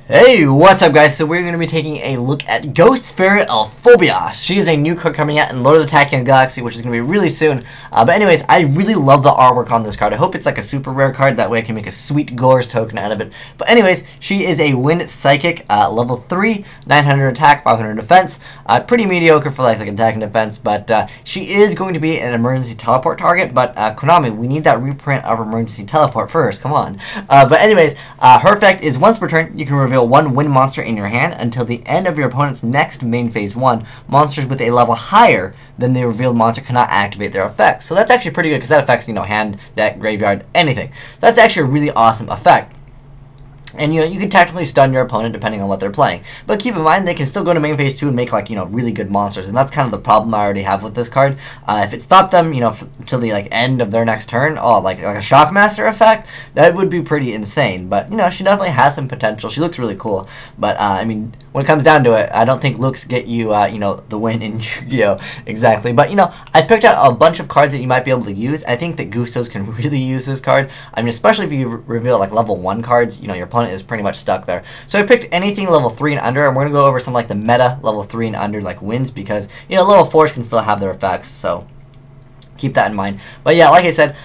Hey, what's up guys? So we're going to be taking a look at Ghost Fairy Elfobia. She is a new card coming out in Lord of the Tachyon Galaxy, which is going to be really soon. But anyways, I really love the artwork on this card. I hope it's like a super rare card, that way I can make a sweet Gores token out of it. But anyways, she is a Wind Psychic, level 3, 900 attack, 500 defense. Pretty mediocre for like attack and defense, but she is going to be an emergency teleport target. But Konami, we need that reprint of emergency teleport first, come on. But anyways, her effect is once per turn, you can reveal one wind monster in your hand until the end of your opponent's next main phase 1. Monsters with a level higher than the revealed monster cannot activate their effects. So that's actually pretty good because that affects, hand, deck, graveyard, anything. That's actually a really awesome effect. And, you can technically stun your opponent depending on what they're playing. But keep in mind, they can still go to main phase 2 and make, really good monsters. And that's kind of the problem I already have with this card. If it stopped them, until the, end of their next turn, like a Shockmaster effect, that would be pretty insane. But, she definitely has some potential. She looks really cool. But, when it comes down to it, I don't think looks get you, the win in Yu-Gi-Oh! Exactly. But, I picked out a bunch of cards that you might be able to use. I think that Gustos can really use this card. Especially if you reveal, level 1 cards, your opponent is pretty much stuck there. So I picked anything level 3 and under, and we're going to go over some the meta level 3 and under wins, because level 4s can still have their effects, so keep that in mind. But yeah, like I said,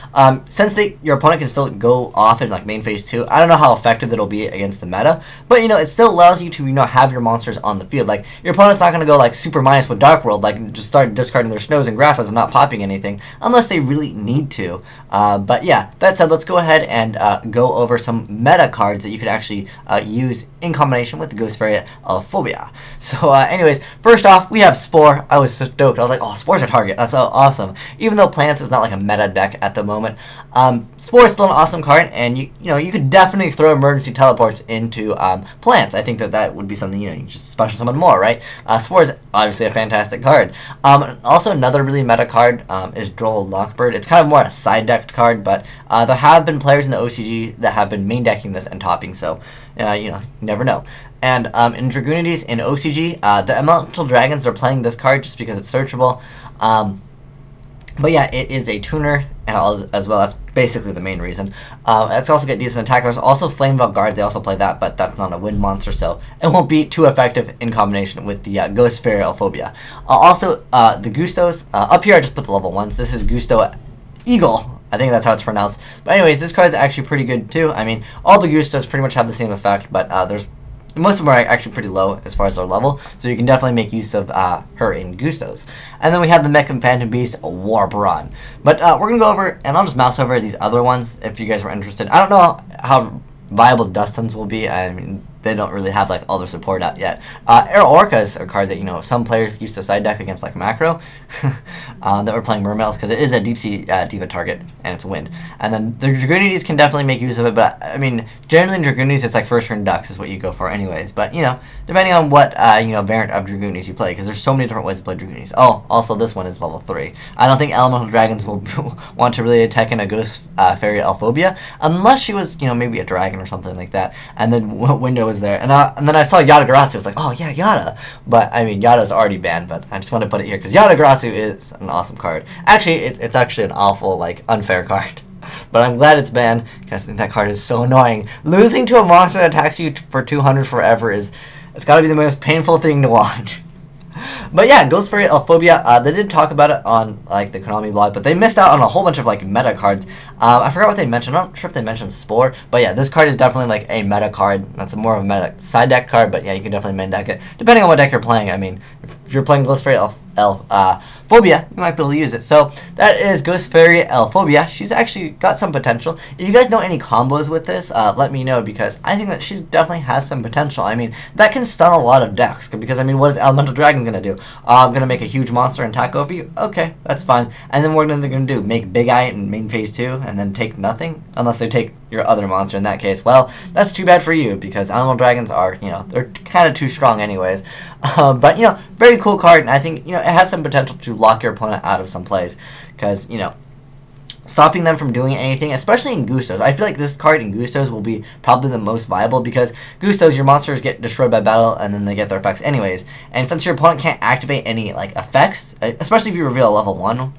since your opponent can still go off in main phase 2, I don't know how effective it'll be against the meta, but it still allows you to have your monsters on the field. Your opponent's not going to go super minus with Dark World, just start discarding their snows and Graphas and not popping anything unless they really need to. But yeah, that said, let's go ahead and go over some meta cards that you could actually use in combination with the Ghost Fairy Elfobia. So anyways, first off, we have Spore. I was so stoked. I was like, oh, Spore's a target. That's so awesome. Even though Plants is not a meta deck at the moment, Spore is still an awesome card, and you could definitely throw emergency teleports into Plants. I think that would be something, you just special summon more, right? Spore is obviously a fantastic card. Also, another really meta card is Droll Lockbird. It's kind of more a side decked card, but there have been players in the OCG that have been main decking this and topping, so you never know. And in Dragoonides in OCG, the Elemental Dragons are playing this card just because it's searchable. But yeah, it is a tuner as well. That's basically the main reason. It's also got decent attack. There's also Flamevelt Guard. They also play that, but that's not a wind monster, so it won't be too effective in combination with the Ghost Fairy Elfobia. Also, the Gustos. Up here, I just put the level 1s. This is Gusto Eagle. I think that's how it's pronounced. But anyways, this card is actually pretty good too. All the Gustos pretty much have the same effect, but most of them are actually pretty low as far as their level, so you can definitely make use of her in Gustos. And then we have the Mech and Phantom Beast, Warp Run. But we're going to go over, and I'll just mouse over these other ones if you guys were interested. I don't know how viable Dustons will be. They don't really have all their support out yet. Air Orca is a card that some players used to side deck against Macro that were playing Mermails, because it is a Deep Sea Diva target and it's wind. And then the Dragoonides can definitely make use of it, but generally in Dragoonides it's first turn Ducks is what you go for anyways. But depending on what variant of Dragoonides you play, because there's so many different ways to play Dragoonides. Oh, also this one is level 3. I don't think Elemental Dragons will want to really attack in a Ghost Fairy Elfobia unless she was maybe a dragon or something like that. And then Window was there, and then I saw Yatagarasu. I was like, oh yeah, Yata. But Yata's already banned, but I just want to put it here because Yatagarasu is an awesome card. Actually, it's actually an awful unfair card. But I'm glad it's banned because I think that card is so annoying. Losing to a monster that attacks you for 200 forever it's got to be the most painful thing to watch. But yeah, Ghost Fairy Elfobia, they did talk about it on the Konami blog, but they missed out on a whole bunch of meta cards. I forgot what they mentioned. I'm not sure if they mentioned Spore, but yeah, this card is definitely a meta card. That's more of a meta side deck card, but yeah, you can definitely main deck it depending on what deck you're playing. If you're playing Ghost Fairy Elfobia, you might be able to use it. So that is Ghost Fairy Elfobia. She's actually got some potential. If you guys know any combos with this, let me know, because I think that she definitely has some potential. That can stun a lot of decks, because what is Elemental Dragons gonna do? I'm going to make a huge monster and attack over you? Okay, that's fine. And then what are they going to do? Make Big Eye in main phase 2 and then take nothing? Unless they take your other monster in that case. Well, that's too bad for you, because Elemental Dragons are, they're kind of too strong anyways. But, very cool card, and I think, it has some potential to lock your opponent out of some plays. Because, stopping them from doing anything, especially in Gustos. I feel like this card in Gustos will be probably the most viable because Gustos, your monsters get destroyed by battle and then they get their effects anyways. And since your opponent can't activate any like effects, especially if you reveal a level 1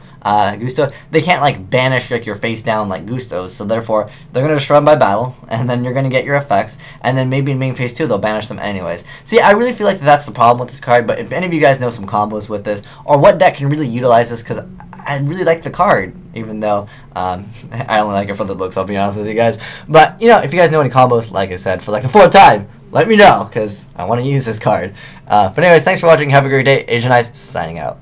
Gusto, they can't like banish like your face down like Gustos, so therefore they're going to destroy them by battle, and then you're going to get your effects, and then maybe in main phase 2 they'll banish them anyways. See, I really feel like that's the problem with this card, but if any of you guys know some combos with this, or what deck can really utilize this, because I really like the card, even though I only like it for the looks, I'll be honest with you guys. But, you know, if you guys know any combos, like I said, for like the 4th time, let me know, because I want to use this card. But anyways, thanks for watching. Have a great day. Asian Eyes, signing out.